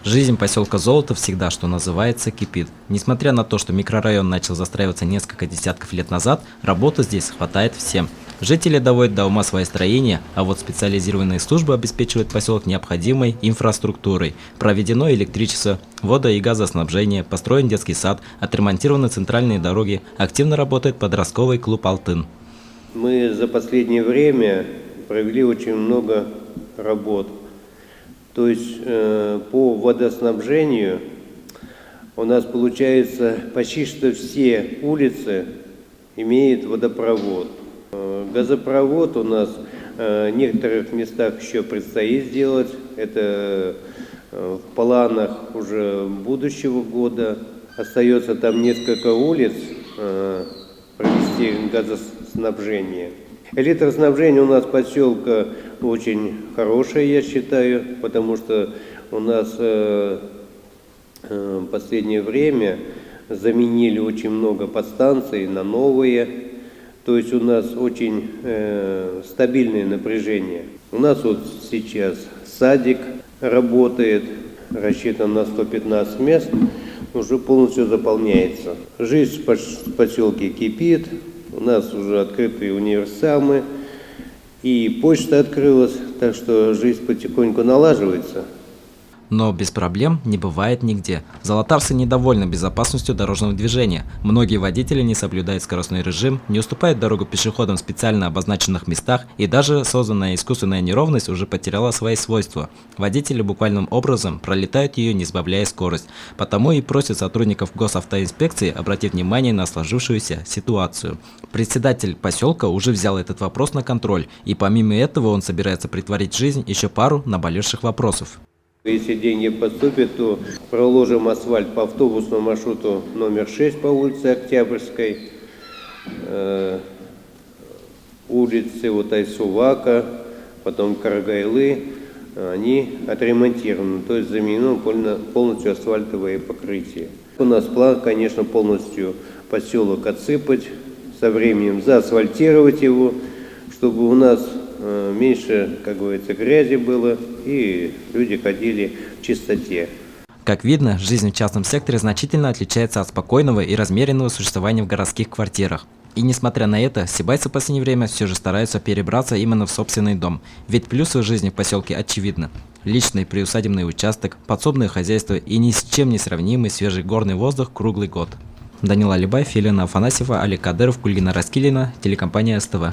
Жизнь поселка Золото всегда, что называется, кипит. Несмотря на то, что микрорайон начал застраиваться несколько десятков лет назад, работы здесь хватает всем. Жители доводят до ума свои строения, а вот специализированные службы обеспечивают поселок необходимой инфраструктурой. Проведено электричество, водо- и газоснабжение, построен детский сад, отремонтированы центральные дороги, активно работает подростковый клуб «Алтын». Мы за последнее время провели очень много работ. То есть по водоснабжению у нас получается почти что все улицы имеют водопровод. Газопровод у нас в некоторых местах еще предстоит сделать. Это в планах уже будущего года. Остается там несколько улиц провести газоснабжение. Электроснабжение у нас поселка очень хорошее, я считаю, потому что у нас в последнее время заменили очень много подстанций на новые. То есть у нас очень стабильное напряжение. У нас вот сейчас садик работает, рассчитан на 115 мест, уже полностью заполняется. Жизнь в поселке кипит, у нас уже открыты универсамы, и почта открылась, так что жизнь потихоньку налаживается. Но без проблем не бывает нигде. Золотарцы недовольны безопасностью дорожного движения. Многие водители не соблюдают скоростной режим, не уступают дорогу пешеходам в специально обозначенных местах, и даже созданная искусственная неровность уже потеряла свои свойства. Водители буквальным образом пролетают ее, не сбавляя скорость. Потому и просят сотрудников госавтоинспекции обратить внимание на сложившуюся ситуацию. Председатель поселка уже взял этот вопрос на контроль, и помимо этого он собирается претворить в жизнь еще пару наболевших вопросов. Если деньги поступят, то проложим асфальт по автобусному маршруту номер 6 по улице Октябрьской, улицы вот Айсувака, потом Карагайлы, они отремонтированы, то есть заменено полностью асфальтовое покрытие. У нас план, конечно, полностью поселок отсыпать, со временем заасфальтировать его, чтобы у нас меньше, как говорится, грязи было, и люди ходили в чистоте. Как видно, жизнь в частном секторе значительно отличается от спокойного и размеренного существования в городских квартирах. И несмотря на это, сибайцы в последнее время все же стараются перебраться именно в собственный дом. Ведь плюсы жизни в поселке очевидны. Личный приусадебный участок, подсобное хозяйство и ни с чем не сравнимый свежий горный воздух круглый год. Данил Алибаев, Елена Афанасьева, Олег Кадыров, Кульгина Раскилина, телекомпания СТВ.